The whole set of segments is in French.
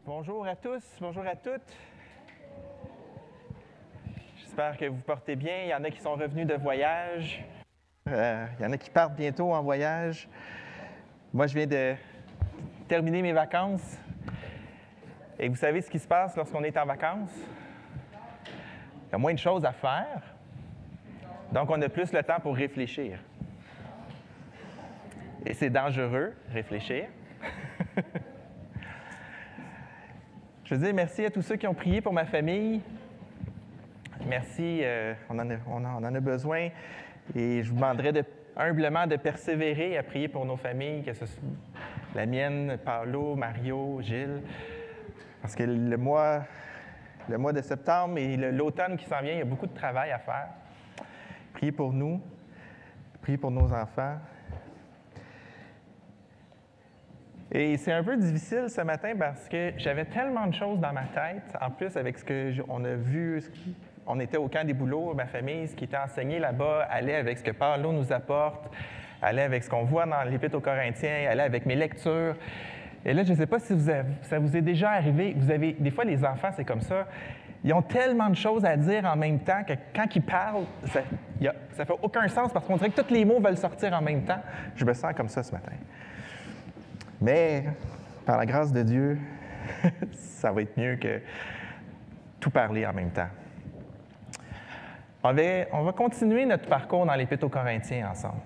Bonjour à tous, bonjour à toutes. J'espère que vous portez bien. Il y en a qui sont revenus de voyage. Il y en a qui partent bientôt en voyage. Moi, je viens de terminer mes vacances. Et vous savez ce qui se passe lorsqu'on est en vacances? Il y a moins de choses à faire. Donc, on a plus le temps pour réfléchir. Et c'est dangereux, réfléchir. Je veux dire merci à tous ceux qui ont prié pour ma famille. Merci, on en a besoin. Et je vous demanderai humblement de persévérer à prier pour nos familles, que ce soit la mienne, Paolo, Mario, Gilles. Parce que le mois de septembre et l'automne qui s'en vient, il y a beaucoup de travail à faire. Priez pour nous, priez pour nos enfants. Et c'est un peu difficile ce matin parce que j'avais tellement de choses dans ma tête, en plus avec ce qu'on a vu, on était au camp des boulots, ma famille, ce qui était enseigné là-bas, allait avec ce que Paolo nous apporte, allait avec ce qu'on voit dans l'Épître aux Corinthiens, allait avec mes lectures. Et là, je ne sais pas si ça vous est déjà arrivé, des fois les enfants, c'est comme ça, ils ont tellement de choses à dire en même temps que quand ils parlent, ça ne fait aucun sens parce qu'on dirait que tous les mots veulent sortir en même temps. Je me sens comme ça ce matin. Mais, par la grâce de Dieu, ça va être mieux que tout parler en même temps. On va continuer notre parcours dans l'Épître aux Corinthiens ensemble.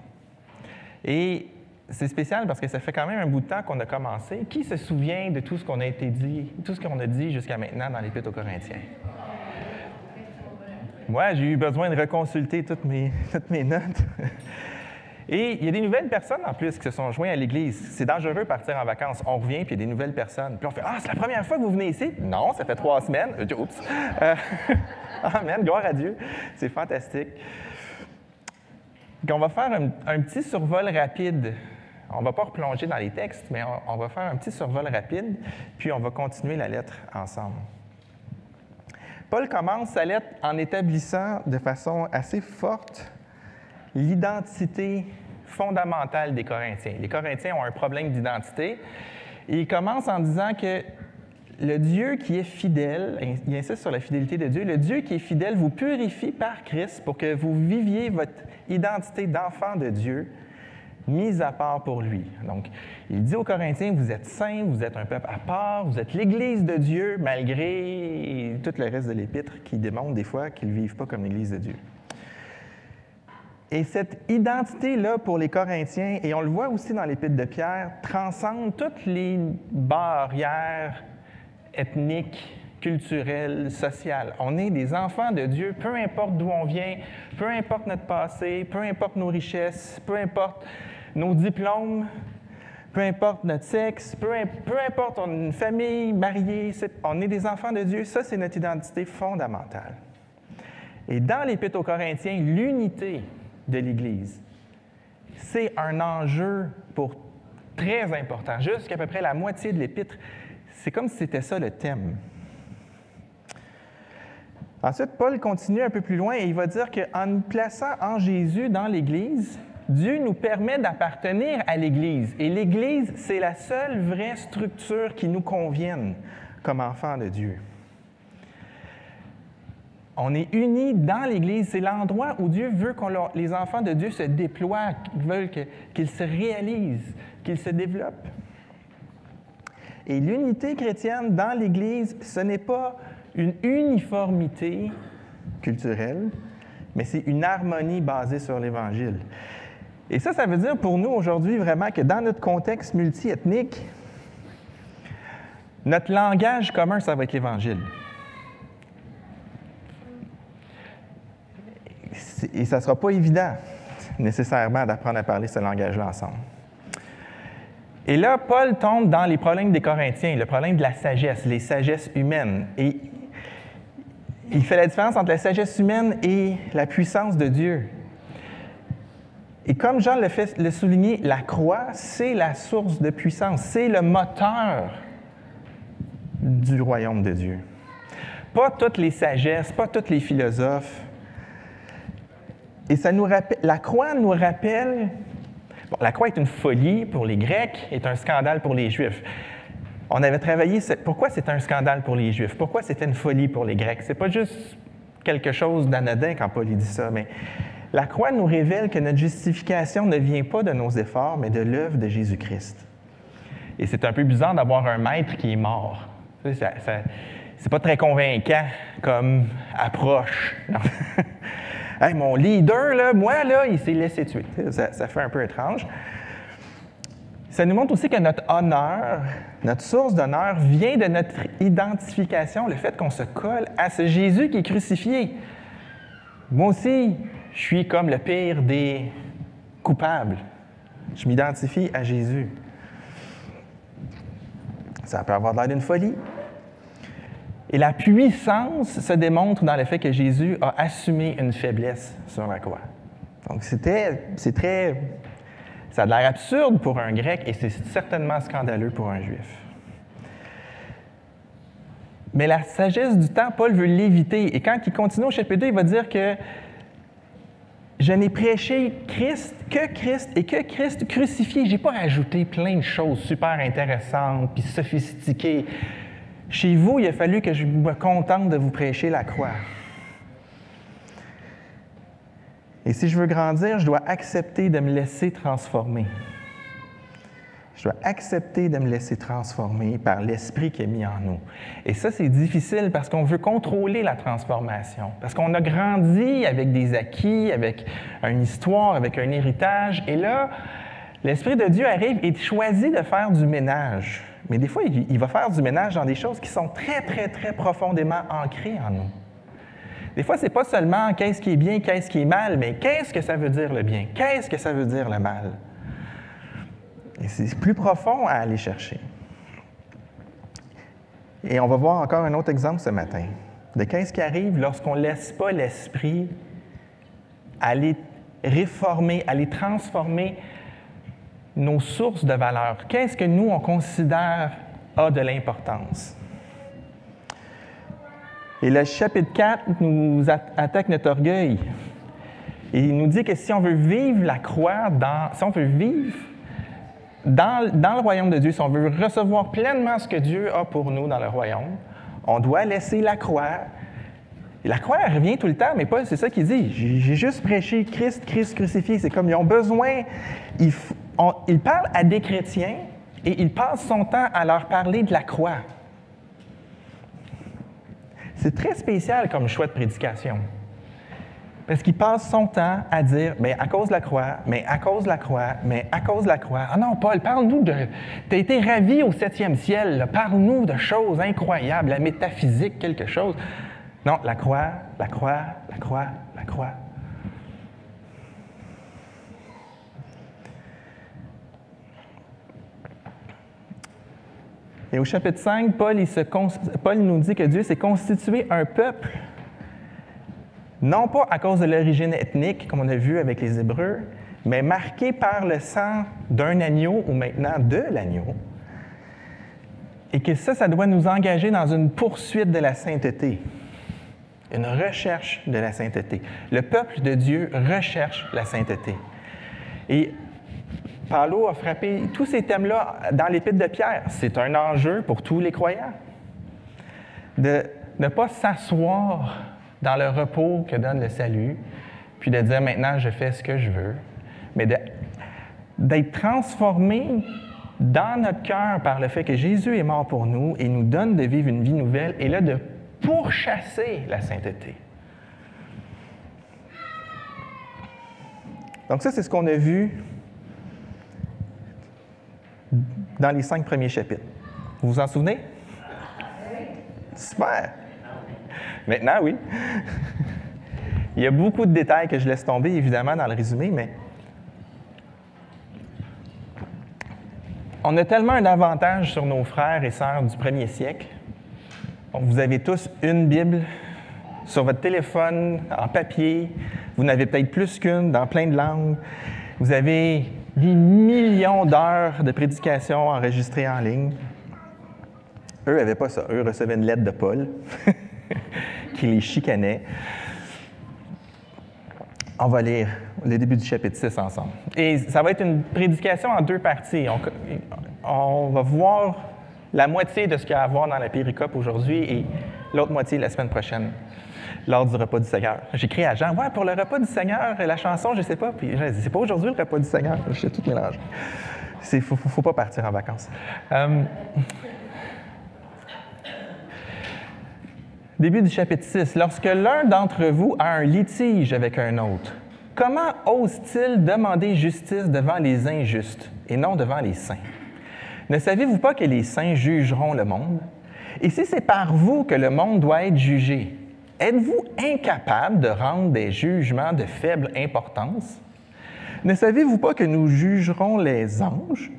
Et c'est spécial parce que ça fait quand même un bout de temps qu'on a commencé. Qui se souvient de tout ce qu'on a dit jusqu'à maintenant dans l'Épître aux Corinthiens? Moi, j'ai eu besoin de reconsulter toutes mes notes. Et il y a des nouvelles personnes, en plus, qui se sont joints à l'Église. C'est dangereux de partir en vacances. On revient, puis il y a des nouvelles personnes. Puis on fait « Ah, c'est la première fois que vous venez ici? » Non, ça fait 3 semaines. Oups! Amen, gloire à Dieu. C'est fantastique. Donc, on va faire un petit survol rapide. On ne va pas replonger dans les textes, mais on va faire un petit survol rapide, puis on va continuer la lettre ensemble. Paul commence sa lettre en établissant de façon assez forte l'identité fondamentale des Corinthiens. Les Corinthiens ont un problème d'identité. Et il commence en disant que le Dieu qui est fidèle, il insiste sur la fidélité de Dieu, le Dieu qui est fidèle vous purifie par Christ pour que vous viviez votre identité d'enfant de Dieu, mise à part pour lui. Donc, il dit aux Corinthiens, vous êtes saints, vous êtes un peuple à part, vous êtes l'Église de Dieu, malgré tout le reste de l'Épître qui démontre des fois qu'ils ne vivent pas comme l'Église de Dieu. Et cette identité-là pour les Corinthiens, et on le voit aussi dans l'Épître de Pierre, transcende toutes les barrières ethniques, culturelles, sociales. On est des enfants de Dieu, peu importe d'où on vient, peu importe notre passé, peu importe nos richesses, peu importe nos diplômes, peu importe notre sexe, peu importe on est une famille mariée, on est des enfants de Dieu. Ça, c'est notre identité fondamentale. Et dans l'Épître aux Corinthiens, l'unité de l'Église, c'est un enjeu très important. Jusqu'à peu près la moitié de l'Épître, c'est comme si c'était ça le thème. Ensuite, Paul continue un peu plus loin et il va dire qu'en nous plaçant en Jésus dans l'Église, Dieu nous permet d'appartenir à l'Église. Et l'Église, c'est la seule vraie structure qui nous convienne comme enfants de Dieu. On est unis dans l'Église. C'est l'endroit où Dieu veut que les enfants de Dieu se déploient, qu'ils se réalisent, qu'ils se développent. Et l'unité chrétienne dans l'Église, ce n'est pas une uniformité culturelle, mais c'est une harmonie basée sur l'Évangile. Et ça veut dire pour nous aujourd'hui vraiment que dans notre contexte multiethnique, notre langage commun, ça va être l'Évangile. Et ça ne sera pas évident, nécessairement, d'apprendre à parler ce langage-là ensemble. Et là, Paul tombe dans les problèmes des Corinthiens, le problème de la sagesse, les sagesses humaines. Et il fait la différence entre la sagesse humaine et la puissance de Dieu. Et comme Jean le souligné, la croix, c'est la source de puissance, c'est le moteur du royaume de Dieu. Pas toutes les sagesses, pas tous les philosophes. Et la croix nous rappelle... Bon, la croix est une folie pour les Grecs, est un scandale pour les Juifs. On avait travaillé pourquoi c'était un scandale pour les Juifs, pourquoi c'était une folie pour les Grecs. C'est pas juste quelque chose d'anodin quand Paul dit ça, mais la croix nous révèle que notre justification ne vient pas de nos efforts, mais de l'œuvre de Jésus-Christ. Et c'est un peu bizarre d'avoir un maître qui est mort. C'est pas très convaincant comme approche. Hey, mon leader, là, moi, là, il s'est laissé tuer. Ça fait un peu étrange. Ça nous montre aussi que notre honneur, notre source d'honneur, vient de notre identification, le fait qu'on se colle à ce Jésus qui est crucifié. Moi aussi, je suis comme le pire des coupables. Je m'identifie à Jésus. Ça peut avoir l'air d'une folie. Et la puissance se démontre dans le fait que Jésus a assumé une faiblesse sur la croix. Donc, ça a l'air absurde pour un Grec et c'est certainement scandaleux pour un Juif. Mais la sagesse du temps, Paul veut l'éviter. Et quand il continue au chapitre 2, il va dire que je n'ai prêché Christ et que Christ crucifié. Je n'ai pas rajouté plein de choses super intéressantes puis sophistiquées. Chez vous, il a fallu que je me contente de vous prêcher la croix. Et si je veux grandir, je dois accepter de me laisser transformer. Je dois accepter de me laisser transformer par l'Esprit qui est mis en nous. Et ça, c'est difficile parce qu'on veut contrôler la transformation. Parce qu'on a grandi avec des acquis, avec une histoire, avec un héritage. Et là, l'Esprit de Dieu arrive et choisit de faire du ménage. Mais des fois, il va faire du ménage dans des choses qui sont très, très, très profondément ancrées en nous. Des fois, ce n'est pas seulement qu'est-ce qui est bien, qu'est-ce qui est mal, mais qu'est-ce que ça veut dire le bien? Qu'est-ce que ça veut dire le mal? Et c'est plus profond à aller chercher. Et on va voir encore un autre exemple ce matin de qu'est-ce qui arrive lorsqu'on ne laisse pas l'Esprit aller réformer, aller transformer nos sources de valeur. Qu'est-ce que nous, on considère a de l'importance? Et le chapitre 4 nous attaque notre orgueil. Et il nous dit que si on veut vivre la croix, si on veut vivre dans le royaume de Dieu, si on veut recevoir pleinement ce que Dieu a pour nous dans le royaume, on doit laisser la croix. Et la croix, elle revient tout le temps, mais Paul, c'est ça qu'il dit. J'ai juste prêché Christ crucifié. C'est comme ils ont besoin. Il parle à des chrétiens et il passe son temps à leur parler de la croix. C'est très spécial comme choix de prédication. Parce qu'il passe son temps à dire, bien, à cause de la croix, mais à cause de la croix, mais à cause de la croix. Ah non, Paul, parle-nous de... Tu as été ravi au 7e ciel, là. Parle-nous de choses incroyables, la métaphysique, quelque chose. Non, la croix, la croix, la croix, la croix. Et au chapitre 5, Paul nous dit que Dieu s'est constitué un peuple, non pas à cause de l'origine ethnique, comme on a vu avec les Hébreux, mais marqué par le sang d'un agneau ou maintenant de l'agneau. Et que ça doit nous engager dans une poursuite de la sainteté, une recherche de la sainteté. Le peuple de Dieu recherche la sainteté. Et Paulo a frappé tous ces thèmes-là dans l'Épître de Pierre. C'est un enjeu pour tous les croyants de ne pas s'asseoir dans le repos que donne le salut, puis de dire maintenant je fais ce que je veux, mais d'être transformé dans notre cœur par le fait que Jésus est mort pour nous et nous donne de vivre une vie nouvelle, et là de pourchasser la sainteté. Donc ça, c'est ce qu'on a vu dans les 5 premiers chapitres. Vous vous en souvenez? Super! Maintenant, oui. Il y a beaucoup de détails que je laisse tomber, évidemment, dans le résumé, mais on a tellement un avantage sur nos frères et sœurs du 1er siècle. Donc, vous avez tous une Bible sur votre téléphone, en papier. Vous n'avez peut-être plus qu'une, dans plein de langues. Vous avez des millions d'heures de prédication enregistrées en ligne. Eux n'avaient pas ça. Eux recevaient une lettre de Paul qui les chicanait. On va lire le début du chapitre 6 ensemble. Et ça va être une prédication en 2 parties. On va voir la moitié de ce qu'il y a à voir dans la péricope aujourd'hui et l'autre moitié la semaine prochaine, lors du repas du Seigneur. J'écris à Jean, « Ouais, pour le repas du Seigneur, la chanson, je ne sais pas. » Puis Jean dit, « C'est pas aujourd'hui le repas du Seigneur. » Je suis tout mélangé. Il ne faut pas partir en vacances. Début du chapitre 6. « Lorsque l'un d'entre vous a un litige avec un autre, comment ose-t-il demander justice devant les injustes et non devant les saints? Ne savez-vous pas que les saints jugeront le monde? Et si c'est par vous que le monde doit être jugé, êtes-vous incapable de rendre des jugements de faible importance? Ne savez-vous pas que nous jugerons les anges?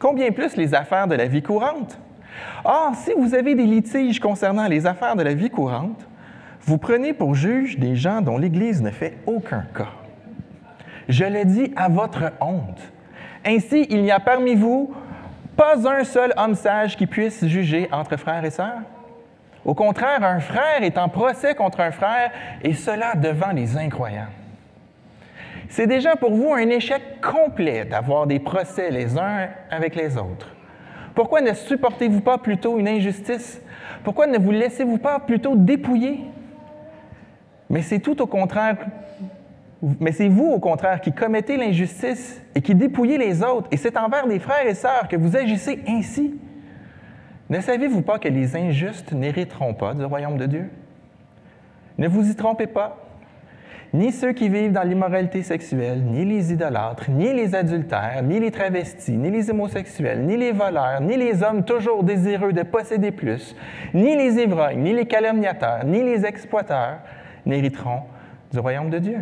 Combien plus les affaires de la vie courante? Or, si vous avez des litiges concernant les affaires de la vie courante, vous prenez pour juge des gens dont l'Église ne fait aucun cas. Je le dis à votre honte. Ainsi, il n'y a parmi vous pas un seul homme sage qui puisse juger entre frères et sœurs. Au contraire, un frère est en procès contre un frère, et cela devant les incroyants. C'est déjà pour vous un échec complet d'avoir des procès les uns avec les autres. Pourquoi ne supportez-vous pas plutôt une injustice? Pourquoi ne vous laissez-vous pas plutôt dépouiller? Mais c'est vous, au contraire, qui commettez l'injustice et qui dépouillez les autres, et c'est envers des frères et sœurs que vous agissez ainsi. Ne savez-vous pas que les injustes n'hériteront pas du royaume de Dieu? Ne vous y trompez pas. Ni ceux qui vivent dans l'immoralité sexuelle, ni les idolâtres, ni les adultères, ni les travestis, ni les homosexuels, ni les voleurs, ni les hommes toujours désireux de posséder plus, ni les ivrognes, ni les calomniateurs, ni les exploiteurs n'hériteront du royaume de Dieu.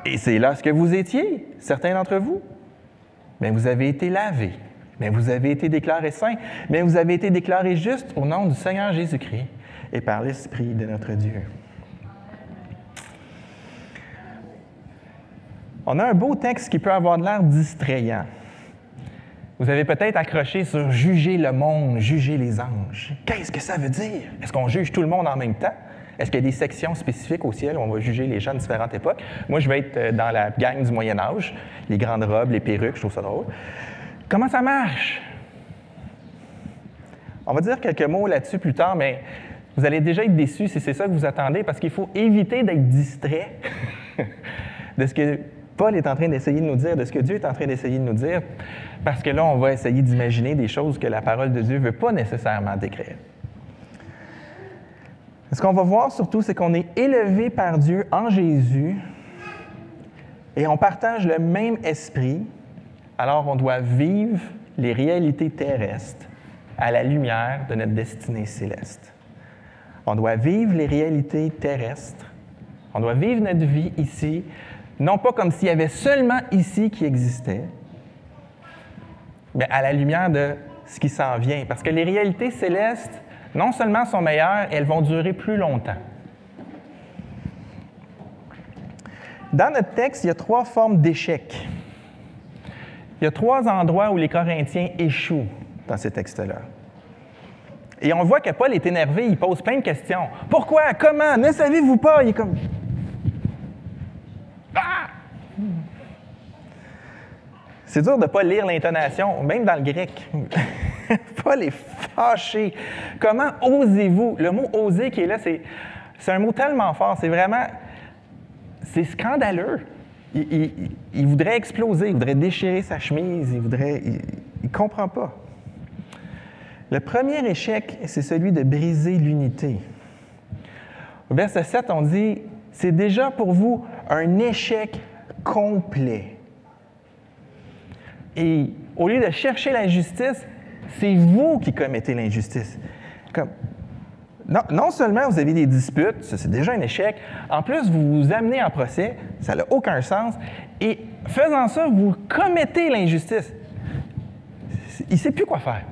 Et c'est là ce que vous étiez, certains d'entre vous. Mais vous avez été lavés, mais vous avez été déclarés saints, mais vous avez été déclarés justes au nom du Seigneur Jésus-Christ et par l'Esprit de notre Dieu. On a un beau texte qui peut avoir de l'air distrayant. Vous avez peut-être accroché sur « juger le monde, juger les anges ». Qu'est-ce que ça veut dire? Est-ce qu'on juge tout le monde en même temps? Est-ce qu'il y a des sections spécifiques au ciel où on va juger les gens de différentes époques? Moi, je vais être dans la gang du Moyen Âge, les grandes robes, les perruques, je trouve ça drôle. Comment ça marche? On va dire quelques mots là-dessus plus tard, mais vous allez déjà être déçus si c'est ça que vous attendez, parce qu'il faut éviter d'être distrait de ce que Paul est en train d'essayer de nous dire, de ce que Dieu est en train d'essayer de nous dire, parce que là, on va essayer d'imaginer des choses que la parole de Dieu ne veut pas nécessairement décrire. Ce qu'on va voir surtout, c'est qu'on est élevé par Dieu en Jésus et on partage le même esprit, alors on doit vivre les réalités terrestres à la lumière de notre destinée céleste. On doit vivre les réalités terrestres, on doit vivre notre vie ici, non pas comme s'il y avait seulement ici qui existait, mais à la lumière de ce qui s'en vient. Parce que les réalités célestes, non seulement sont meilleures, elles vont durer plus longtemps. Dans notre texte, il y a 3 formes d'échecs. Il y a 3 endroits où les Corinthiens échouent dans ces textes-là. Et on voit que Paul est énervé, il pose plein de questions. Pourquoi? Comment? Ne savez-vous pas? Il est comme... Ah! C'est dur de ne pas lire l'intonation, même dans le grec. Paul est fâché. Comment osez-vous? Le mot « oser » qui est là, c'est un mot tellement fort. C'est vraiment... C'est scandaleux. Il voudrait exploser, il voudrait déchirer sa chemise, il ne comprend pas. Le premier échec, c'est celui de briser l'unité. Au verset 7, on dit « C'est déjà pour vous un échec complet. » Et au lieu de chercher la justice, c'est vous qui commettez l'injustice. Non seulement vous avez des disputes, ça c'est déjà un échec, en plus vous vous amenez en procès, ça n'a aucun sens, et faisant ça, vous commettez l'injustice. Il ne sait plus quoi faire.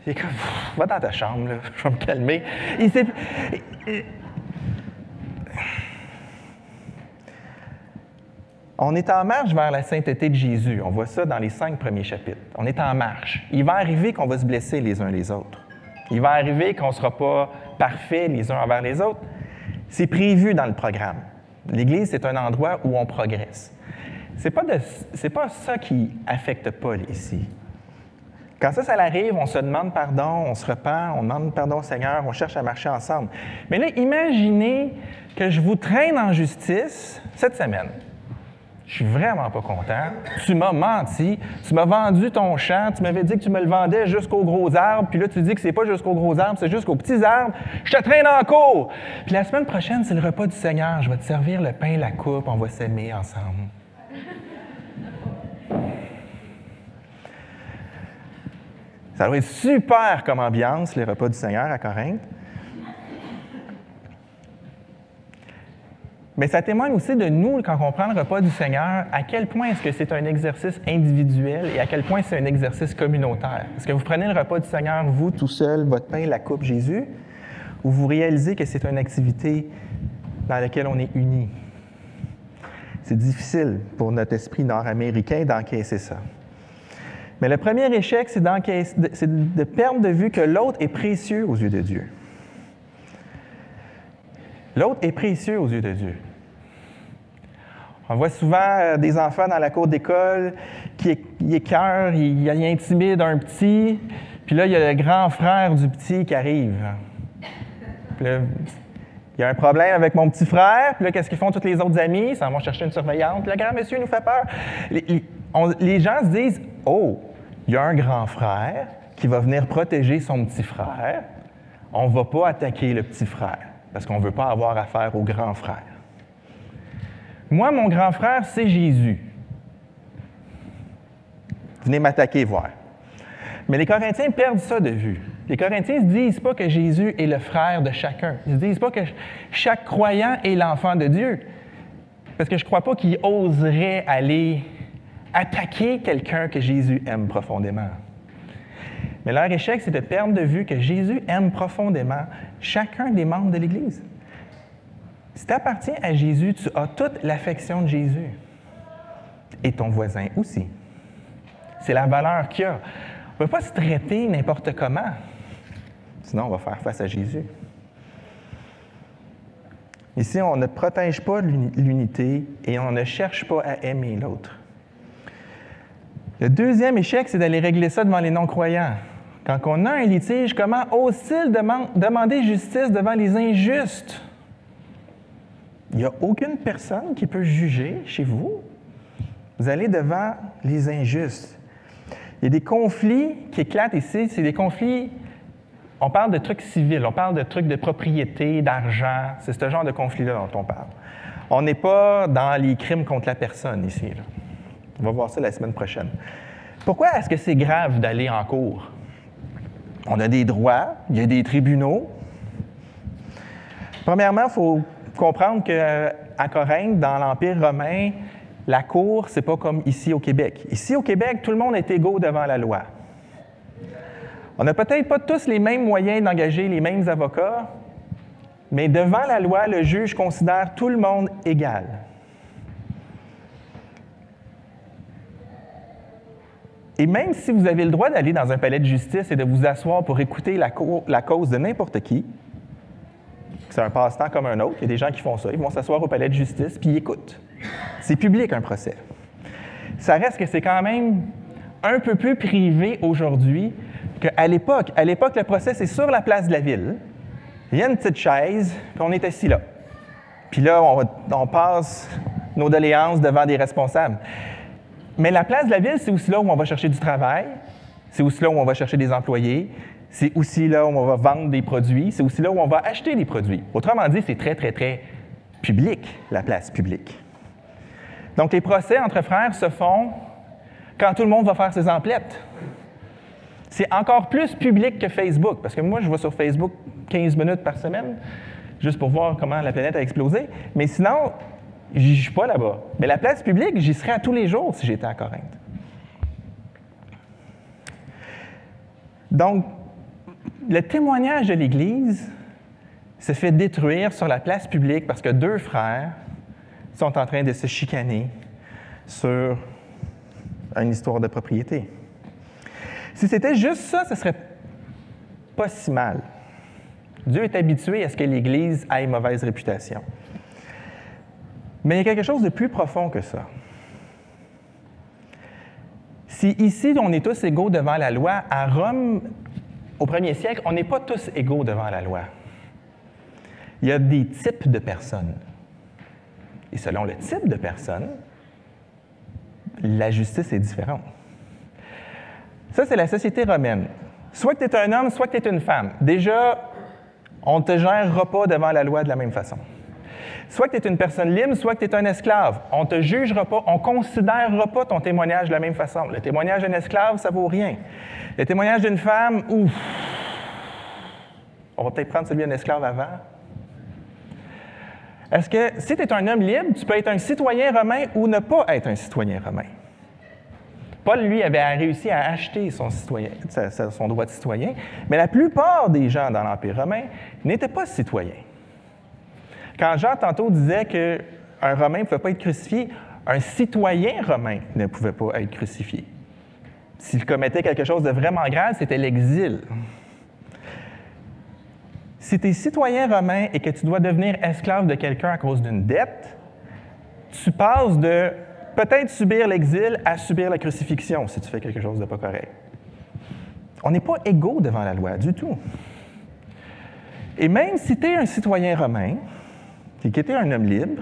Il est comme, va dans ta chambre, là, je vais me calmer. Il sait... On est en marche vers la sainteté de Jésus. On voit ça dans les 5 premiers chapitres. On est en marche. Il va arriver qu'on va se blesser les uns les autres. Il va arriver qu'on ne sera pas parfaits les uns envers les autres. C'est prévu dans le programme. L'Église, c'est un endroit où on progresse. C'est pas ça qui affecte Paul ici. Quand ça arrive, on se demande pardon, on se repent, on demande pardon au Seigneur, on cherche à marcher ensemble. Mais là, imaginez que je vous traîne en justice cette semaine. Je suis vraiment pas content. Tu m'as menti. Tu m'as vendu ton champ. Tu m'avais dit que tu me le vendais jusqu'aux gros arbres. Puis là, tu dis que c'est pas jusqu'aux gros arbres, c'est jusqu'aux petits arbres. Je te traîne en cours. Puis la semaine prochaine, c'est le repas du Seigneur. Je vais te servir le pain, la coupe. On va s'aimer ensemble. Ça doit être super comme ambiance, les repas du Seigneur à Corinthe. Mais ça témoigne aussi de nous, quand on prend le repas du Seigneur, à quel point est-ce que c'est un exercice individuel et à quel point c'est un exercice communautaire. Est-ce que vous prenez le repas du Seigneur, vous, tout seul, votre pain, la coupe, Jésus, ou vous réalisez que c'est une activité dans laquelle on est unis? C'est difficile pour notre esprit nord-américain d'encaisser ça. Mais le premier échec, c'est de perdre de vue que l'autre est précieux aux yeux de Dieu. L'autre est précieux aux yeux de Dieu. On voit souvent des enfants dans la cour d'école qui écœurent, ils intimident un petit, puis là, il y a le grand frère du petit qui arrive. Puis là, il y a un problème avec mon petit frère, puis là, qu'est-ce qu'ils font tous les autres amis? Ils s'en vont chercher une surveillante. Le grand monsieur nous fait peur. Les gens se disent, « Oh, il y a un grand frère qui va venir protéger son petit frère. On ne va pas attaquer le petit frère. » Parce qu'on ne veut pas avoir affaire au grand frère. Moi, mon grand frère, c'est Jésus. Venez m'attaquer, voir. Mais les Corinthiens perdent ça de vue. Les Corinthiens ne se disent pas que Jésus est le frère de chacun. Ils ne se disent pas que chaque croyant est l'enfant de Dieu. Parce que je ne crois pas qu'ils oseraient aller attaquer quelqu'un que Jésus aime profondément. Mais leur échec, c'est de perdre de vue que Jésus aime profondément chacun des membres de l'Église. Si tu appartiens à Jésus, tu as toute l'affection de Jésus. Et ton voisin aussi. C'est la valeur qu'il y a. On ne peut pas se traiter n'importe comment. Sinon, on va faire face à Jésus. Ici, on ne protège pas l'unité et on ne cherche pas à aimer l'autre. Le deuxième échec, c'est d'aller régler ça devant les non-croyants. Quand on a un litige, comment ose-t-il demander justice devant les injustes? Il n'y a aucune personne qui peut juger chez vous. Vous allez devant les injustes. Il y a des conflits qui éclatent ici. C'est des conflits, on parle de trucs civils, on parle de trucs de propriété, d'argent. C'est ce genre de conflit-là dont on parle. On n'est pas dans les crimes contre la personne ici. Là. On va voir ça la semaine prochaine. Pourquoi est-ce que c'est grave d'aller en cour? On a des droits, il y a des tribunaux. Premièrement, il faut comprendre qu'à Corinthe, dans l'Empire romain, la cour, c'est pas comme ici au Québec. Ici au Québec, tout le monde est égaux devant la loi. On n'a peut-être pas tous les mêmes moyens d'engager les mêmes avocats, mais devant la loi, le juge considère tout le monde égal. Et même si vous avez le droit d'aller dans un palais de justice et de vous asseoir pour écouter la cause de n'importe qui, c'est un passe-temps comme un autre, il y a des gens qui font ça, ils vont s'asseoir au palais de justice puis ils écoutent. C'est public un procès. Ça reste que c'est quand même un peu plus privé aujourd'hui qu'à l'époque. À l'époque, le procès, c'est sur la place de la ville. Il y a une petite chaise, puis on est assis là. Puis là, on passe nos doléances devant des responsables. Mais la place de la ville, c'est aussi là où on va chercher du travail, c'est aussi là où on va chercher des employés, c'est aussi là où on va vendre des produits, c'est aussi là où on va acheter des produits. Autrement dit, c'est très, très, très public, la place publique. Donc, les procès entre frères se font quand tout le monde va faire ses emplettes. C'est encore plus public que Facebook, parce que moi, je vais sur Facebook 15 minutes par semaine, juste pour voir comment la planète a explosé. Mais sinon, je ne suis pas là-bas. Mais la place publique, j'y serais à tous les jours si j'étais à Corinthe. Donc, le témoignage de l'Église se fait détruire sur la place publique parce que deux frères sont en train de se chicaner sur une histoire de propriété. Si c'était juste ça, ce ne serait pas si mal. Dieu est habitué à ce que l'Église ait mauvaise réputation. Mais il y a quelque chose de plus profond que ça. Si ici, on est tous égaux devant la loi, à Rome, au 1er siècle, on n'est pas tous égaux devant la loi. Il y a des types de personnes. Et selon le type de personne, la justice est différente. Ça, c'est la société romaine. Soit que tu es un homme, soit que tu es une femme. Déjà, on ne te gérera pas devant la loi de la même façon. Soit que tu es une personne libre, soit que tu es un esclave. On ne te jugera pas, on ne considérera pas ton témoignage de la même façon. Le témoignage d'un esclave, ça ne vaut rien. Le témoignage d'une femme, ouf! On va peut-être prendre celui d'un esclave avant. Est-ce que si tu es un homme libre, tu peux être un citoyen romain ou ne pas être un citoyen romain? Paul, lui, avait réussi à acheter son droit de citoyen, mais la plupart des gens dans l'Empire romain n'étaient pas citoyens. Quand Jean, tantôt, disait qu'un Romain ne pouvait pas être crucifié, un citoyen romain ne pouvait pas être crucifié. S'il commettait quelque chose de vraiment grave, c'était l'exil. Si tu es citoyen romain et que tu dois devenir esclave de quelqu'un à cause d'une dette, tu passes de peut-être subir l'exil à subir la crucifixion si tu fais quelque chose de pas correct. On n'est pas égaux devant la loi du tout. Et même si tu es un citoyen romain, et que tu es un homme libre,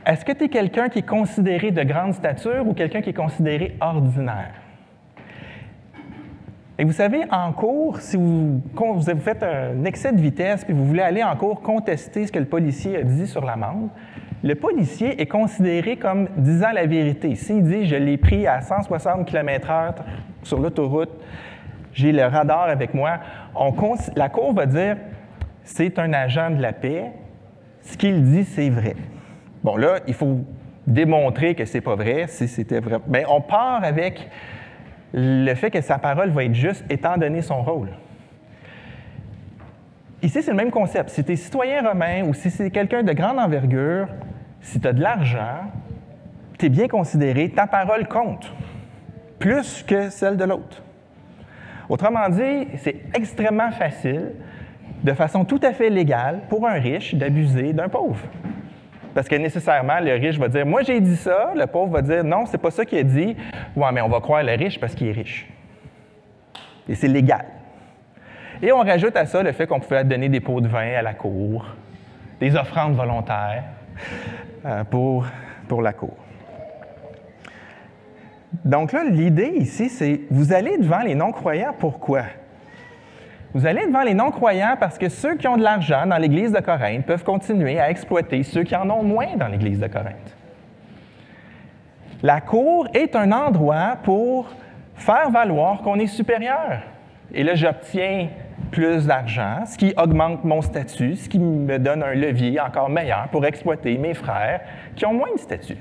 est-ce que tu es quelqu'un qui est considéré de grande stature ou quelqu'un qui est considéré ordinaire? Et vous savez, en cours, si vous faites un excès de vitesse puis vous voulez aller en cours contester ce que le policier a dit sur l'amende, le policier est considéré comme disant la vérité. S'il dit « je l'ai pris à 160 km/h sur l'autoroute, j'ai le radar avec moi », la cour va dire « c'est un agent de la paix, ce qu'il dit, c'est vrai ». Bon, là, il faut démontrer que c'est pas vrai, si c'était vrai. Bien, on part avec le fait que sa parole va être juste étant donné son rôle. Ici, c'est le même concept. Si tu es citoyen romain ou si c'est quelqu'un de grande envergure, si tu as de l'argent, tu es bien considéré, ta parole compte, plus que celle de l'autre. Autrement dit, c'est extrêmement facile, de façon tout à fait légale, pour un riche d'abuser d'un pauvre. Parce que nécessairement, le riche va dire « moi, j'ai dit ça », le pauvre va dire « non, c'est pas ça qu'il a dit ». « Ouais, mais on va croire le riche parce qu'il est riche. » Et c'est légal. Et on rajoute à ça le fait qu'on pouvait donner des pots de vin à la cour, des offrandes volontaires pour la cour. Donc là, l'idée ici, c'est vous allez devant les non-croyants, pourquoi? Vous allez devant les non-croyants parce que ceux qui ont de l'argent dans l'Église de Corinthe peuvent continuer à exploiter ceux qui en ont moins dans l'Église de Corinthe. La cour est un endroit pour faire valoir qu'on est supérieur. Et là, j'obtiens plus d'argent, ce qui augmente mon statut, ce qui me donne un levier encore meilleur pour exploiter mes frères qui ont moins de statut.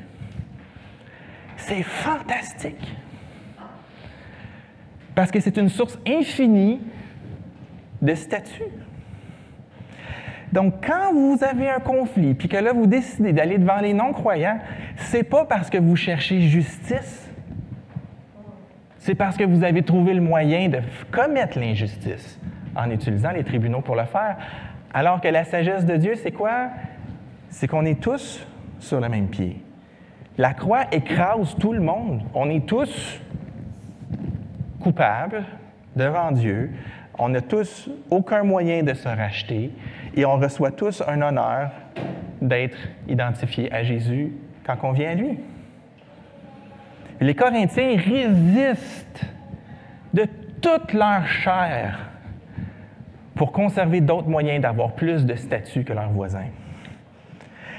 C'est fantastique. Parce que c'est une source infinie de statut. Donc, quand vous avez un conflit, puis que là, vous décidez d'aller devant les non-croyants, c'est pas parce que vous cherchez justice, c'est parce que vous avez trouvé le moyen de commettre l'injustice en utilisant les tribunaux pour le faire. Alors que la sagesse de Dieu, c'est quoi? C'est qu'on est tous sur le même pied. La croix écrase tout le monde. On est tous coupables devant Dieu. On n'a tous aucun moyen de se racheter et on reçoit tous un honneur d'être identifiés à Jésus quand on vient à lui. Les Corinthiens résistent de toute leur chair pour conserver d'autres moyens d'avoir plus de statut que leurs voisins.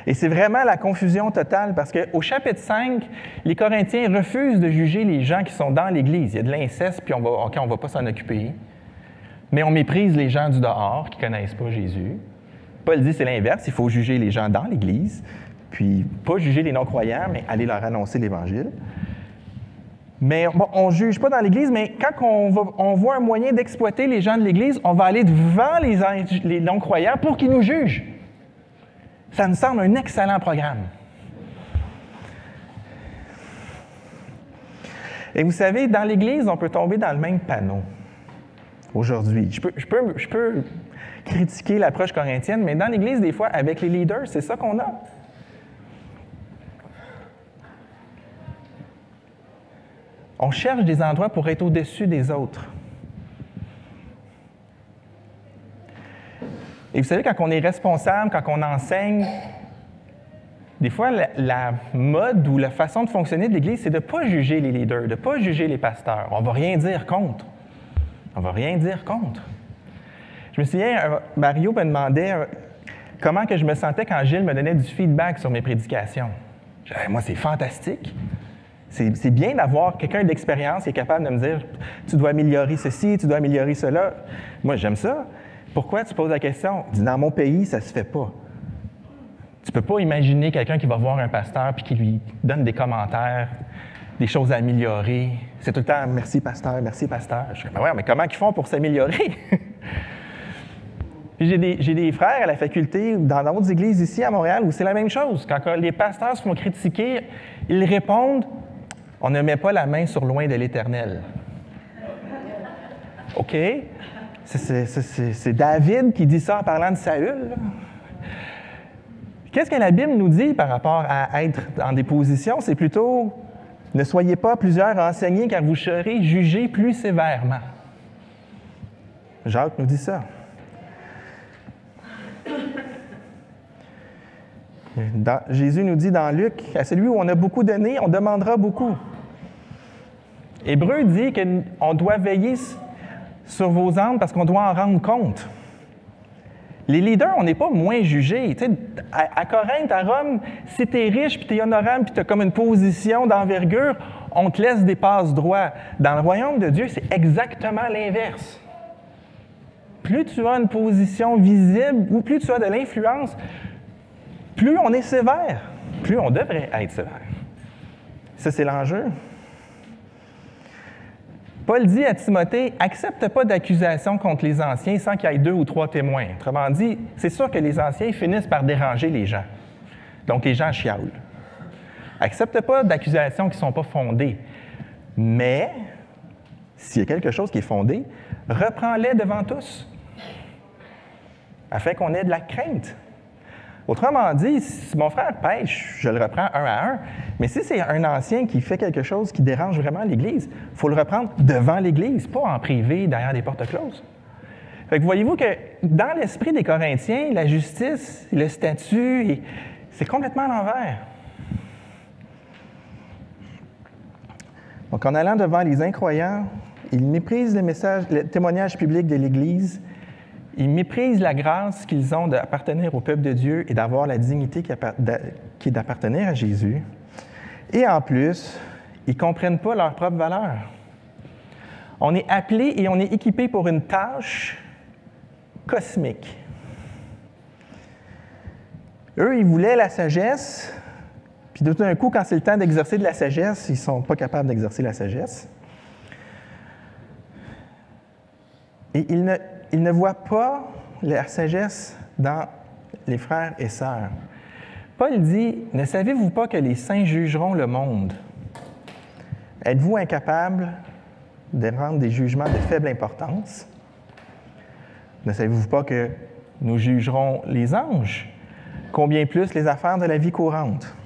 Et c'est vraiment la confusion totale parce qu'au chapitre 5, les Corinthiens refusent de juger les gens qui sont dans l'Église. Il y a de l'inceste, puis on ne va pas s'en occuper. Mais on méprise les gens du dehors qui ne connaissent pas Jésus. Paul dit c'est l'inverse, il faut juger les gens dans l'Église, puis pas juger les non-croyants, mais aller leur annoncer l'Évangile. Mais bon, on ne juge pas dans l'Église, mais quand on voit un moyen d'exploiter les gens de l'Église, on va aller devant les non-croyants pour qu'ils nous jugent. Ça nous semble un excellent programme. Et vous savez, dans l'Église, on peut tomber dans le même panneau aujourd'hui. Je peux critiquer l'approche corinthienne, mais dans l'Église, des fois, avec les leaders, c'est ça qu'on a. On on cherche des endroits pour être au-dessus des autres. Et vous savez, quand on est responsable, quand on enseigne, des fois, la mode ou la façon de fonctionner de l'Église, c'est de ne pas juger les leaders, de ne pas juger les pasteurs. On ne va rien dire contre. On ne va rien dire contre. Je me souviens, Mario me demandait comment que je me sentais quand Gilles me donnait du feedback sur mes prédications. Je disais, moi, c'est fantastique. C'est bien d'avoir quelqu'un d'expérience qui est capable de me dire « Tu dois améliorer ceci, tu dois améliorer cela. » Moi, j'aime ça. Pourquoi tu poses la question? Il dit, dans mon pays, ça ne se fait pas. Tu ne peux pas imaginer quelqu'un qui va voir un pasteur et qui lui donne des commentaires, des choses à améliorer. C'est tout le temps « Merci, pasteur, merci, pasteur. » Je dis « Ouais, mais comment ils font pour s'améliorer? » J'ai des frères à la faculté, dans d'autres églises ici à Montréal, où c'est la même chose. Quand les pasteurs se font critiquer, ils répondent « On ne met pas la main sur loin de l'Éternel. » OK? C'est David qui dit ça en parlant de Saül. Qu'est-ce que la Bible nous dit par rapport à être dans des positions? C'est plutôt « Ne soyez pas plusieurs enseignés, car vous serez jugés plus sévèrement. » Jacques nous dit ça. Jésus nous dit dans Luc, « À celui où on a beaucoup donné, on demandera beaucoup. » Hébreu dit qu'on doit veiller sur vos âmes parce qu'on doit en rendre compte. Les leaders, on n'est pas moins jugés. Tu sais, à Corinthe, à Rome, si tu es riche, puis tu es honorable, puis tu as comme une position d'envergure, on te laisse des passe-droits. Dans le royaume de Dieu, c'est exactement l'inverse. Plus tu as une position visible ou plus tu as de l'influence, plus on est sévère, plus on devrait être sévère. Ça, c'est l'enjeu. Paul dit à Timothée, « Accepte pas d'accusation contre les anciens sans qu'il y ait 2 ou 3 témoins. » Autrement dit, c'est sûr que les anciens finissent par déranger les gens. Donc, les gens chialent. Accepte pas d'accusations qui ne sont pas fondées. Mais, s'il y a quelque chose qui est fondé, reprends-les devant tous, afin qu'on ait de la crainte. Autrement dit, si mon frère pêche, je le reprends un à un, mais si c'est un ancien qui fait quelque chose qui dérange vraiment l'Église, il faut le reprendre devant l'Église, pas en privé, derrière des portes closes. Fait que voyez-vous que dans l'esprit des Corinthiens, la justice, le statut, c'est complètement à l'envers. Donc, en allant devant les incroyants, ils méprisent le témoignage public de l'Église. Ils méprisent la grâce qu'ils ont d'appartenir au peuple de Dieu et d'avoir la dignité qui est d'appartenir à Jésus. Et en plus, ils ne comprennent pas leur propre valeur. On est appelé et on est équipé pour une tâche cosmique. Eux, ils voulaient la sagesse, puis tout d'un coup, quand c'est le temps d'exercer de la sagesse, ils ne sont pas capables d'exercer la sagesse. Et ils ne voient pas la sagesse dans les frères et sœurs. Paul dit, « Ne savez-vous pas que les saints jugeront le monde? Êtes-vous incapable de rendre des jugements de faible importance? Ne savez-vous pas que nous jugerons les anges? Combien plus les affaires de la vie courante? »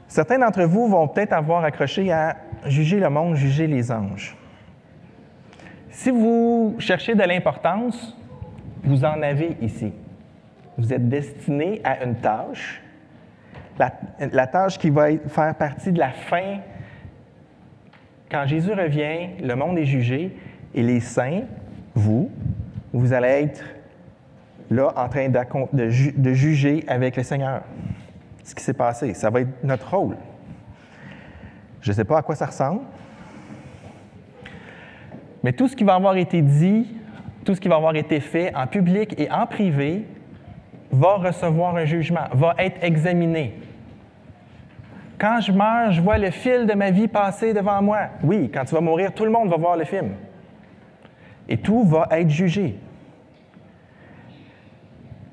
Certains d'entre vous vont peut-être avoir accroché à juger le monde, juger les anges. Si vous cherchez de l'importance, vous en avez ici. Vous êtes destiné à une tâche, la tâche qui va faire partie de la fin. Quand Jésus revient, le monde est jugé et les saints, vous allez être là en train de juger avec le Seigneur ce qui s'est passé. Ça va être notre rôle. Je ne sais pas à quoi ça ressemble. Mais tout ce qui va avoir été dit, tout ce qui va avoir été fait en public et en privé va recevoir un jugement, va être examiné. Quand je meurs, je vois le fil de ma vie passer devant moi. Oui, quand tu vas mourir, tout le monde va voir le film. Et tout va être jugé.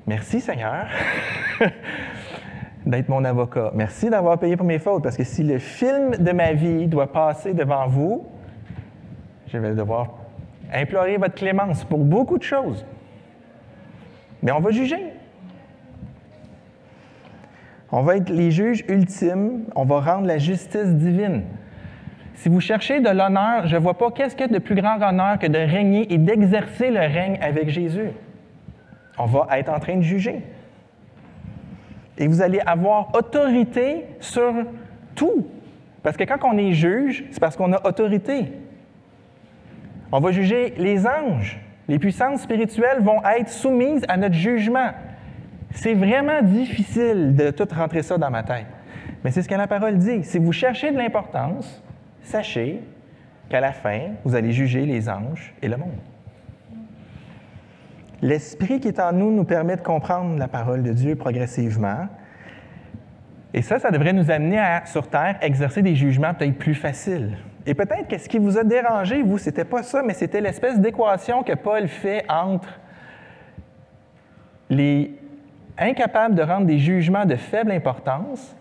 Merci Seigneur d'être mon avocat. Merci d'avoir payé pour mes fautes, parce que si le film de ma vie doit passer devant vous, je vais devoir implorer votre clémence pour beaucoup de choses. Mais on va juger. On va être les juges ultimes, on va rendre la justice divine. Si vous cherchez de l'honneur, je ne vois pas qu'est-ce qu'il y a de plus grand honneur que de régner et d'exercer le règne avec Jésus. On va être en train de juger. Et vous allez avoir autorité sur tout. Parce que quand on est juge, c'est parce qu'on a autorité. On va juger les anges. Les puissances spirituelles vont être soumises à notre jugement. C'est vraiment difficile de tout rentrer ça dans ma tête. Mais c'est ce que la parole dit. Si vous cherchez de l'importance, sachez qu'à la fin, vous allez juger les anges et le monde. L'Esprit qui est en nous permet de comprendre la parole de Dieu progressivement. Et ça devrait nous amener à, sur Terre, exercer des jugements peut-être plus faciles. Et peut-être que ce qui vous a dérangé, vous, c'était pas ça, mais c'était l'espèce d'équation que Paul fait entre les incapables de rendre des jugements de faible importance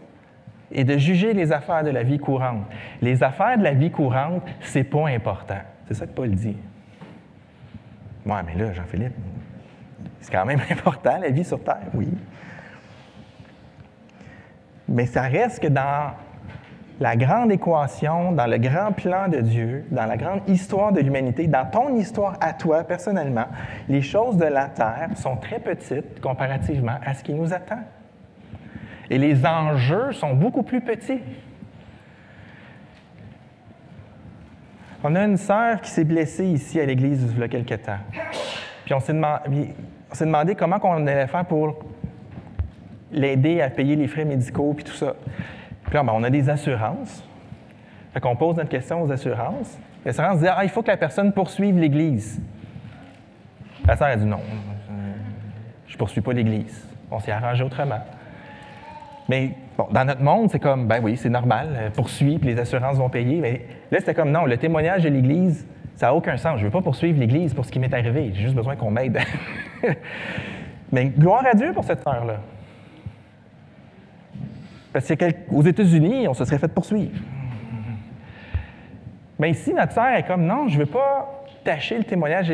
et de juger les affaires de la vie courante. Les affaires de la vie courante, c'est pas important. C'est ça que Paul dit. Ouais, mais là, Jean-Philippe, c'est quand même important, la vie sur Terre, oui. Mais ça reste que dans la grande équation, dans le grand plan de Dieu, dans la grande histoire de l'humanité, dans ton histoire à toi, personnellement, les choses de la Terre sont très petites comparativement à ce qui nous attend. Et les enjeux sont beaucoup plus petits. On a une sœur qui s'est blessée ici à l'église il y a quelques temps. Puis on s'est demandé comment on allait faire pour l'aider à payer les frais médicaux puis tout ça. Puis là, on a des assurances. Fait qu'on pose notre question aux assurances. L'assurance dit « il faut que la personne poursuive l'Église. » La sœur a dit « Non, je ne poursuis pas l'Église. » On s'est arrangé autrement. Mais bon, dans notre monde, c'est comme « Ben oui, c'est normal, poursuis, puis les assurances vont payer. » Mais là, c'était comme « Non, le témoignage de l'Église, ça n'a aucun sens. Je ne veux pas poursuivre l'Église pour ce qui m'est arrivé. J'ai juste besoin qu'on m'aide. » Mais gloire à Dieu pour cette sœur-là. Parce qu'aux États-Unis, on se serait fait poursuivre. Mais ici, notre sœur est comme, non, je ne veux pas tâcher le témoignage.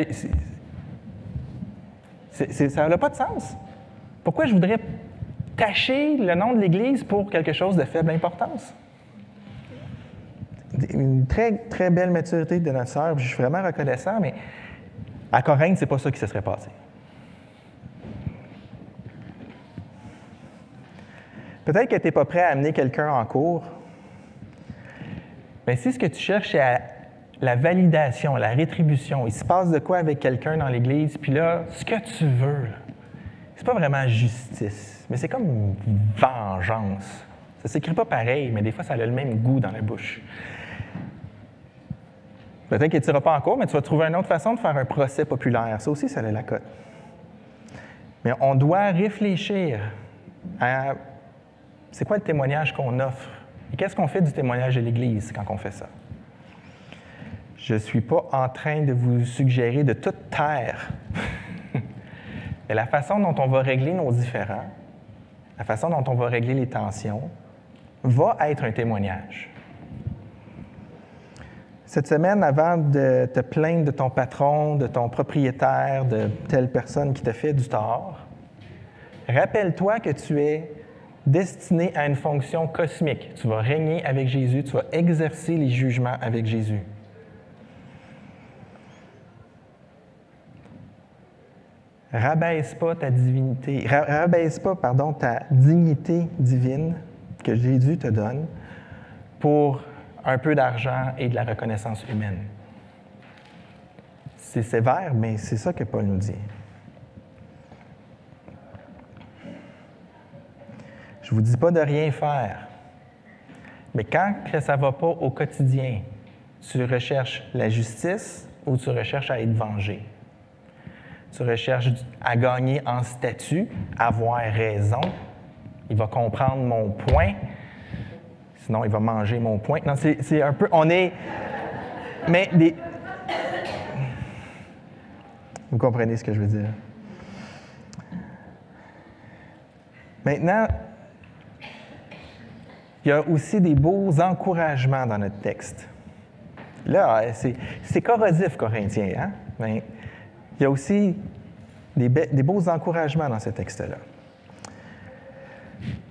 Ça n'a pas de sens. Pourquoi je voudrais tâcher le nom de l'Église pour quelque chose de faible importance? Une très, très belle maturité de notre sœur, je suis vraiment reconnaissant, mais à Corinthe, ce n'est pas ça qui se serait passé. Peut-être que tu n'es pas prêt à amener quelqu'un en cours, mais si ce que tu cherches, c'est la validation, la rétribution, il se passe de quoi avec quelqu'un dans l'Église, puis là, ce que tu veux, c'est pas vraiment justice, mais c'est comme vengeance. Ça ne s'écrit pas pareil, mais des fois, ça a le même goût dans la bouche. Peut-être que tu n'iras pas en cours, mais tu vas trouver une autre façon de faire un procès populaire. Ça aussi, ça a la cote. Mais on doit réfléchir à c'est quoi le témoignage qu'on offre? Et qu'est-ce qu'on fait du témoignage de l'Église quand on fait ça? Je ne suis pas en train de vous suggérer de tout taire. Mais la façon dont on va régler nos différends, la façon dont on va régler les tensions, va être un témoignage. Cette semaine, avant de te plaindre de ton patron, de ton propriétaire, de telle personne qui te fait du tort, rappelle-toi que tu es destiné à une fonction cosmique. Tu vas régner avec Jésus, tu vas exercer les jugements avec Jésus. Rabaisse pas ta divinité, ta dignité divine que Jésus te donne pour un peu d'argent et de la reconnaissance humaine. C'est sévère, mais c'est ça que Paul nous dit. Je ne vous dis pas de rien faire, mais quand ça ne va pas au quotidien, tu recherches la justice ou tu recherches à être vengé? Tu recherches à gagner en statut, avoir raison. Il va comprendre mon point, sinon il va manger mon point. Non, c'est un peu... On est... Mais vous comprenez ce que je veux dire. Maintenant, il y a aussi des beaux encouragements dans notre texte. Là, c'est corrosif, Corinthiens, hein? Mais il y a aussi des beaux encouragements dans ce texte-là.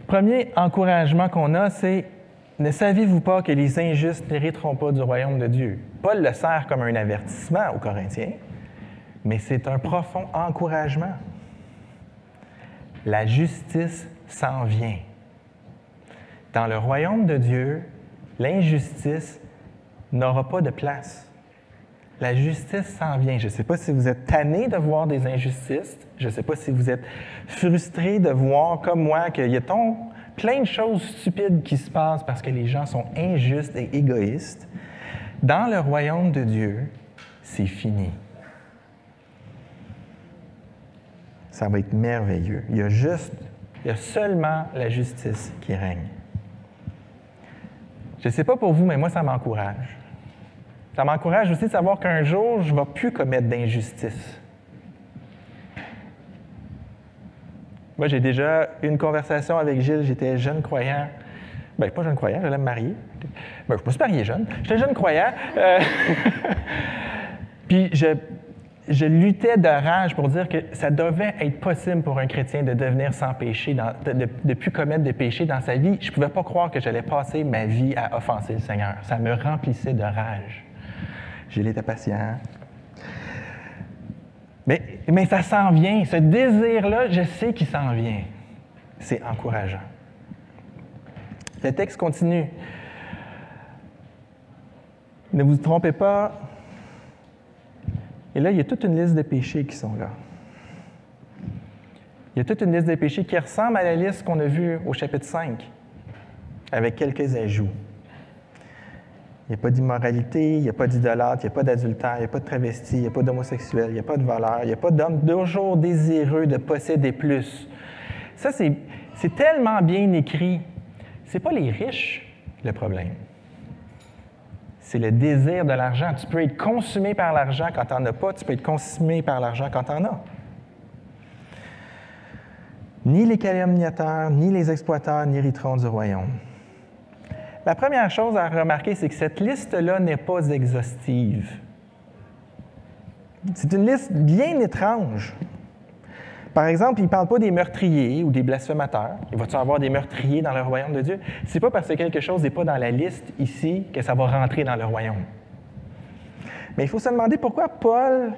Premier encouragement qu'on a, c'est « Ne saviez-vous pas que les injustes n'hériteront pas du royaume de Dieu? » Paul le sert comme un avertissement aux Corinthiens, mais c'est un profond encouragement. La justice s'en vient. Dans le royaume de Dieu, l'injustice n'aura pas de place. La justice s'en vient. Je ne sais pas si vous êtes tanné de voir des injustices. Je ne sais pas si vous êtes frustré de voir, comme moi, qu'il y a plein de choses stupides qui se passent parce que les gens sont injustes et égoïstes. Dans le royaume de Dieu, c'est fini. Ça va être merveilleux. Il y a seulement la justice qui règne. Je ne sais pas pour vous, mais moi, ça m'encourage. Ça m'encourage aussi de savoir qu'un jour, je ne vais plus commettre d'injustice. Moi, j'ai déjà eu une conversation avec Gilles. J'étais jeune croyant. Bien, pas jeune croyant, j'allais me marier. Bien, je me suis marié jeune. J'étais jeune croyant. Puis, je luttais de rage pour dire que ça devait être possible pour un chrétien de devenir sans péché, de ne plus commettre de péché dans sa vie. Je ne pouvais pas croire que j'allais passer ma vie à offenser le Seigneur. Ça me remplissait de rage. Gilles était patient. Mais ça s'en vient. Ce désir-là, je sais qu'il s'en vient. C'est encourageant. Le texte continue. Ne vous trompez pas. Et là, il y a toute une liste de péchés qui sont là. Il y a toute une liste de péchés qui ressemble à la liste qu'on a vue au chapitre 5, avec quelques ajouts. Il n'y a pas d'immoralité, il n'y a pas d'idolâtre, il n'y a pas d'adultère, il n'y a pas de travesti, il n'y a pas d'homosexuel, il n'y a pas de voleur, il n'y a pas d'homme toujours désireux de posséder plus. Ça, c'est tellement bien écrit. Ce n'est pas les riches le problème. C'est le désir de l'argent. Tu peux être consumé par l'argent quand tu n'en as pas, tu peux être consumé par l'argent quand tu en as. Ni les calomniateurs, ni les exploiteurs n'hériteront du royaume. La première chose à remarquer, c'est que cette liste-là n'est pas exhaustive. C'est une liste bien étrange. Par exemple, il ne parle pas des meurtriers ou des blasphémateurs. Il va-t-il avoir des meurtriers dans le royaume de Dieu? Ce n'est pas parce que quelque chose n'est pas dans la liste ici que ça va rentrer dans le royaume. Mais il faut se demander pourquoi Paul,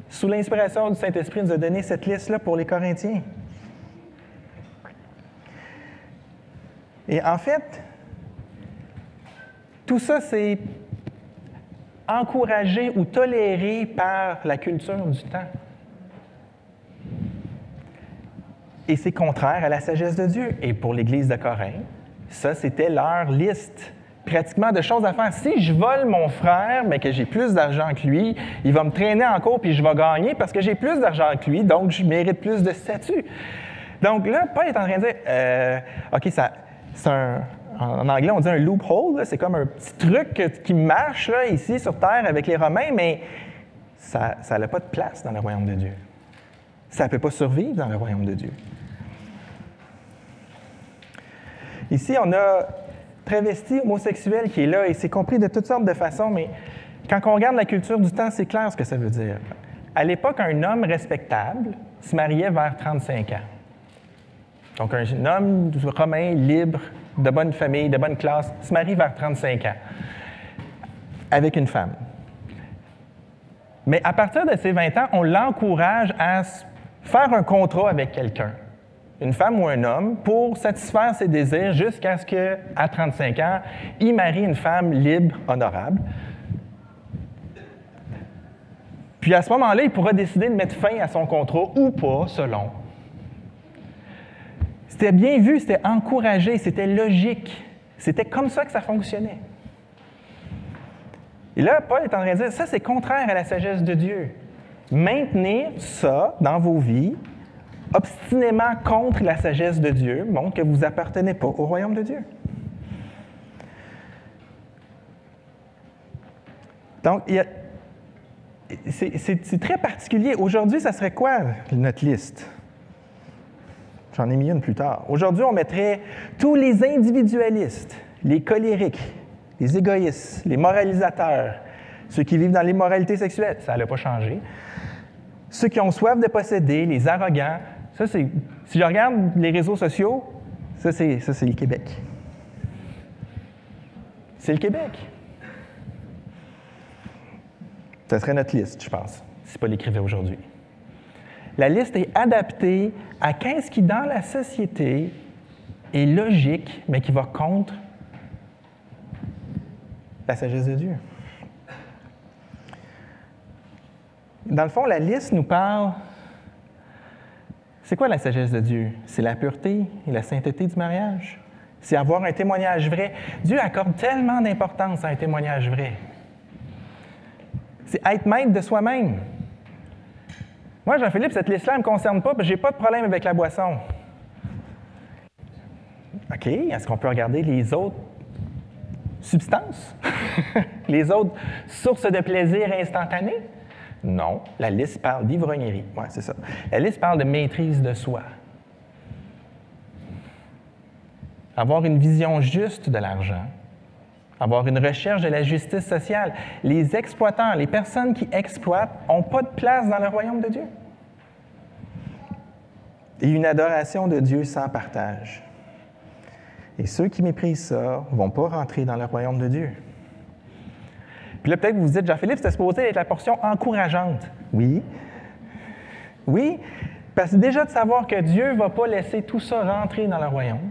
sous l'inspiration du Saint-Esprit, nous a donné cette liste-là pour les Corinthiens. Et en fait, tout ça, c'est encouragé ou toléré par la culture du temps. Et c'est contraire à la sagesse de Dieu. Et pour l'Église de Corinthe, ça, c'était leur liste, pratiquement de choses à faire. Si je vole mon frère, mais que j'ai plus d'argent que lui, il va me traîner en cours puis je vais gagner parce que j'ai plus d'argent que lui, donc je mérite plus de statut. Donc là, Paul est en train de dire, OK, c'est un... En anglais, on dit un loophole, c'est comme un petit truc qui marche là, ici sur Terre avec les Romains, mais ça n'a pas de place dans le royaume de Dieu. Ça ne peut pas survivre dans le royaume de Dieu. Ici, on a travesti homosexuel qui est là, et c'est compris de toutes sortes de façons, mais quand on regarde la culture du temps, c'est clair ce que ça veut dire. À l'époque, un homme respectable se mariait vers 35 ans. Donc, un homme romain libre, de bonne famille, de bonne classe, se marie vers 35 ans avec une femme. Mais à partir de ses 20 ans, on l'encourage à faire un contrat avec quelqu'un, une femme ou un homme, pour satisfaire ses désirs jusqu'à ce qu'à 35 ans, il marie une femme libre, honorable. Puis à ce moment-là, il pourra décider de mettre fin à son contrat ou pas, selon. C'était bien vu, c'était encouragé, c'était logique. C'était comme ça que ça fonctionnait. Et là, Paul est en train de dire, ça, c'est contraire à la sagesse de Dieu. Maintenir ça dans vos vies, obstinément contre la sagesse de Dieu, montre que vous n'appartenez pas au royaume de Dieu. Donc, c'est très particulier. Aujourd'hui, ça serait quoi notre liste? J'en ai mis une plus tard. Aujourd'hui, on mettrait tous les individualistes, les colériques, les égoïstes, les moralisateurs, ceux qui vivent dans l'immoralité sexuelle, ça n'a pas changé. Ceux qui ont soif de posséder, les arrogants. Ça, c'est, si je regarde les réseaux sociaux, Ça, c'est le Québec. C'est le Québec. Ce serait notre liste, je pense, si Paul l'écrivait aujourd'hui. La liste est adaptée à qu'est-ce qui, dans la société, est logique, mais qui va contre la sagesse de Dieu. Dans le fond, la liste nous parle... C'est quoi la sagesse de Dieu? C'est la pureté et la sainteté du mariage. C'est avoir un témoignage vrai. Dieu accorde tellement d'importance à un témoignage vrai. C'est être maître de soi-même. Moi, Jean-Philippe, cette liste-là ne me concerne pas, parce que je n'ai pas de problème avec la boisson. OK, est-ce qu'on peut regarder les autres substances? Les autres sources de plaisir instantané? Non, la liste parle d'ivrognerie. Oui, c'est ça. La liste parle de maîtrise de soi. Avoir une vision juste de l'argent. Avoir une recherche de la justice sociale. Les exploitants, les personnes qui exploitent, n'ont pas de place dans le royaume de Dieu. Et une adoration de Dieu sans partage. Et ceux qui méprisent ça ne vont pas rentrer dans le royaume de Dieu. Puis là, peut-être que vous vous dites, Jean-Philippe, c'était supposé être la portion encourageante. Oui. Oui, parce que déjà de savoir que Dieu ne va pas laisser tout ça rentrer dans le royaume,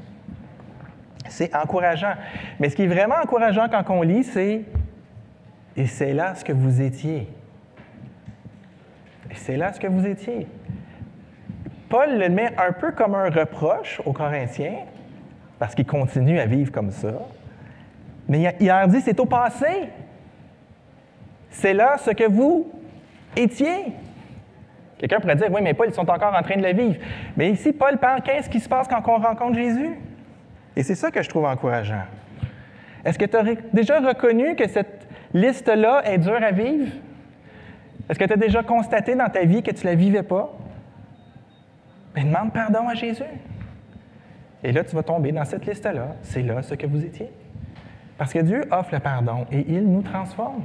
c'est encourageant. Mais ce qui est vraiment encourageant quand on lit, c'est « Et c'est là ce que vous étiez. » Et c'est là ce que vous étiez. Paul le met un peu comme un reproche aux Corinthiens, parce qu'ils continuent à vivre comme ça. Mais il leur dit « C'est au passé. C'est là ce que vous étiez. » Quelqu'un pourrait dire « Oui, mais Paul, ils sont encore en train de le vivre. » Mais ici, Paul parle « Qu'est-ce qui se passe quand on rencontre Jésus? » Et c'est ça que je trouve encourageant. Est-ce que tu as déjà reconnu que cette liste-là est dure à vivre? Est-ce que tu as déjà constaté dans ta vie que tu ne la vivais pas? Bien, demande pardon à Jésus. Et là, tu vas tomber dans cette liste-là. C'est là ce que vous étiez. Parce que Dieu offre le pardon et il nous transforme.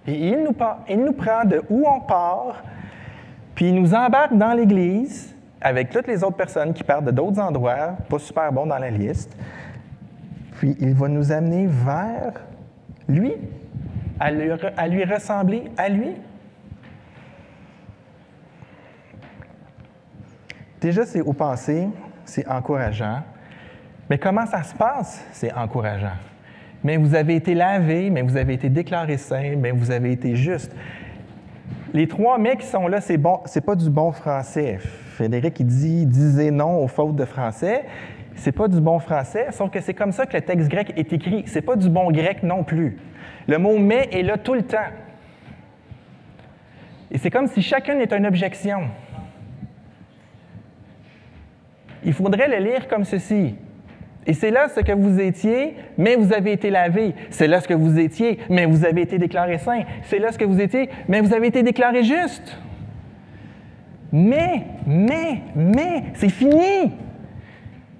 Et il nous prend de où on part, puis il nous embarque dans l'Église avec toutes les autres personnes qui partent de d'autres endroits, pas super bons dans la liste. Puis il va nous amener vers lui, à lui ressembler à lui. Déjà, c'est au passé, c'est encourageant. Mais comment ça se passe? C'est encourageant. Mais vous avez été lavé, mais vous avez été déclaré saint, mais vous avez été juste. Les 3 mais qui sont là, c'est bon, c'est pas du bon français. Frédéric, il dit « disait non aux fautes de français ». C'est pas du bon français, sauf que c'est comme ça que le texte grec est écrit. C'est pas du bon grec non plus. Le mot « mais » est là tout le temps. Et c'est comme si chacune est une objection. Il faudrait le lire comme ceci. Et c'est là ce que vous étiez, mais vous avez été lavé. C'est là ce que vous étiez, mais vous avez été déclaré saint. C'est là ce que vous étiez, mais vous avez été déclaré juste. Mais, c'est fini.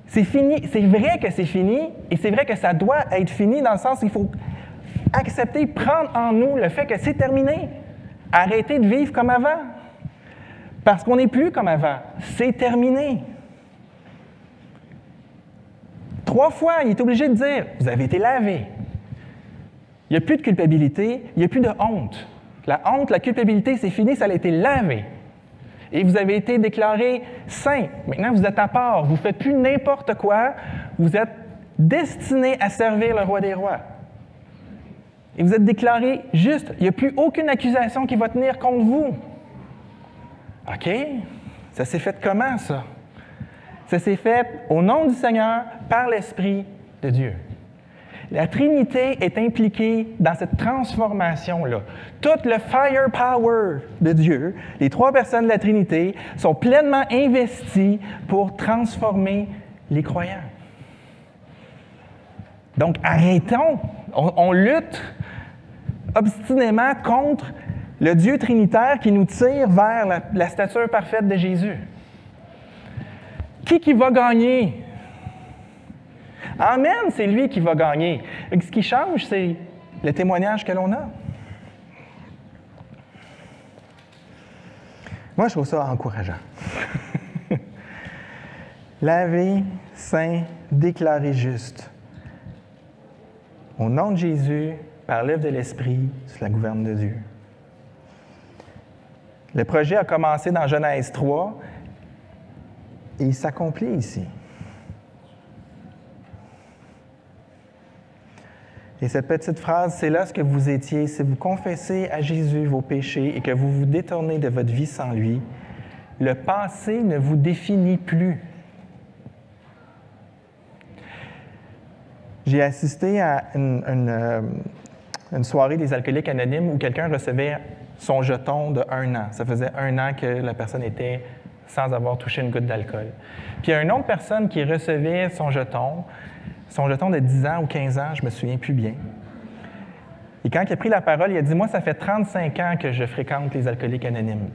C'est fini. C'est vrai que c'est fini, et c'est vrai que ça doit être fini dans le sens qu'il faut accepter, prendre en nous le fait que c'est terminé. Arrêter de vivre comme avant. Parce qu'on n'est plus comme avant. C'est terminé. 3 fois, il est obligé de dire « Vous avez été lavé. » Il n'y a plus de culpabilité, il n'y a plus de honte. La honte, la culpabilité, c'est fini, ça a été lavé. Et vous avez été déclaré saint. Maintenant, vous êtes à part. Vous ne faites plus n'importe quoi. Vous êtes destiné à servir le roi des rois. Et vous êtes déclaré juste. Il n'y a plus aucune accusation qui va tenir contre vous. OK? Ça s'est fait comment, ça? Ça s'est fait au nom du Seigneur, par l'Esprit de Dieu. La Trinité est impliquée dans cette transformation-là. Tout le firepower de Dieu, les 3 personnes de la Trinité, sont pleinement investies pour transformer les croyants. Donc, arrêtons. On lutte obstinément contre le Dieu trinitaire qui nous tire vers la stature parfaite de Jésus. Qui va gagner? Amen, c'est lui qui va gagner. Et ce qui change, c'est le témoignage que l'on a. Moi, je trouve ça encourageant. Lavé, saint, déclaré juste. Au nom de Jésus, par l'œuvre de l'Esprit, sous la gouverne de Dieu. Le projet a commencé dans Genèse 3 et il s'accomplit ici. Et cette petite phrase, c'est là ce que vous étiez. Si vous confessez à Jésus vos péchés et que vous vous détournez de votre vie sans lui, le passé ne vous définit plus. J'ai assisté à une soirée des alcooliques anonymes où quelqu'un recevait son jeton de 1 an. Ça faisait 1 an que la personne était sans avoir touché une goutte d'alcool. Puis il y a une autre personne qui recevait son jeton de 10 ans ou 15 ans, je ne me souviens plus bien. Et quand il a pris la parole, il a dit « Moi, ça fait 35 ans que je fréquente les alcooliques anonymes.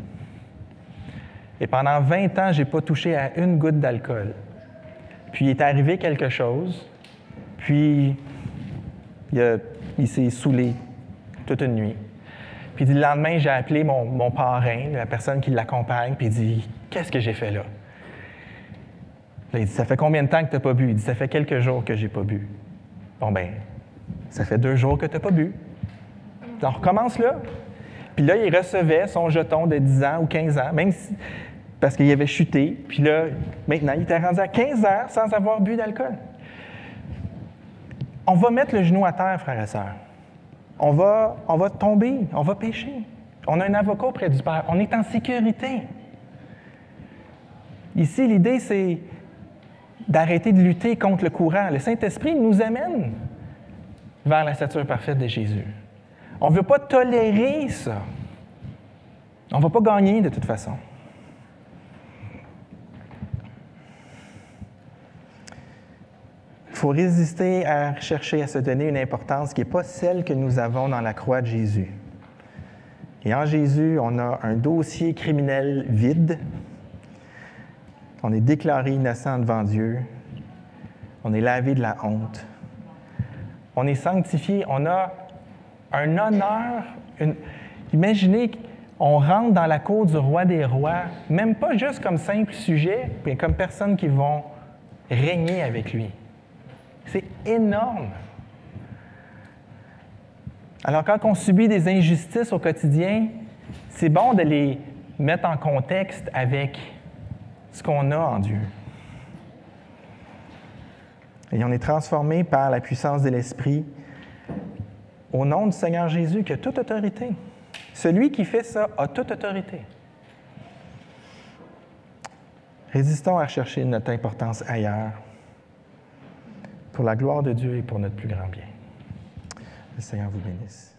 Et pendant 20 ans, je n'ai pas touché à une goutte d'alcool. Puis il est arrivé quelque chose, puis il s'est saoulé toute une nuit. Puis le lendemain, j'ai appelé mon parrain, la personne qui l'accompagne, puis il dit « Qu'est-ce que j'ai fait là? » Là, il dit « Ça fait combien de temps que tu n'as pas bu? » Il dit « Ça fait quelques jours que je n'ai pas bu. » Bon, ben, ça fait 2 jours que tu n'as pas bu. On recommence là. Puis là, il recevait son jeton de 10 ans ou 15 ans, même si, parce qu'il avait chuté. Puis là, maintenant, il était rendu à 15 ans sans avoir bu d'alcool. On va mettre le genou à terre, frères et sœurs. On va tomber, on va pécher. On a un avocat auprès du Père. On est en sécurité. Ici, l'idée, c'est d'arrêter de lutter contre le courant. Le Saint-Esprit nous amène vers la stature parfaite de Jésus. On ne veut pas tolérer ça. On ne va pas gagner de toute façon. Il faut résister à chercher à se donner une importance qui n'est pas celle que nous avons dans la croix de Jésus. Et en Jésus, on a un dossier criminel vide. On est déclaré innocent devant Dieu. On est lavé de la honte. On est sanctifié. On a un honneur. Imaginez qu'on rentre dans la cour du roi des rois, même pas juste comme simple sujet, mais comme personnes qui vont régner avec lui. C'est énorme. Alors, quand on subit des injustices au quotidien, c'est bon de les mettre en contexte avec ce qu'on a en Dieu. Et on est transformé par la puissance de l'Esprit au nom du Seigneur Jésus qui a toute autorité. Celui qui fait ça a toute autorité. Résistons à chercher notre importance ailleurs, pour la gloire de Dieu et pour notre plus grand bien. Le Seigneur vous bénisse.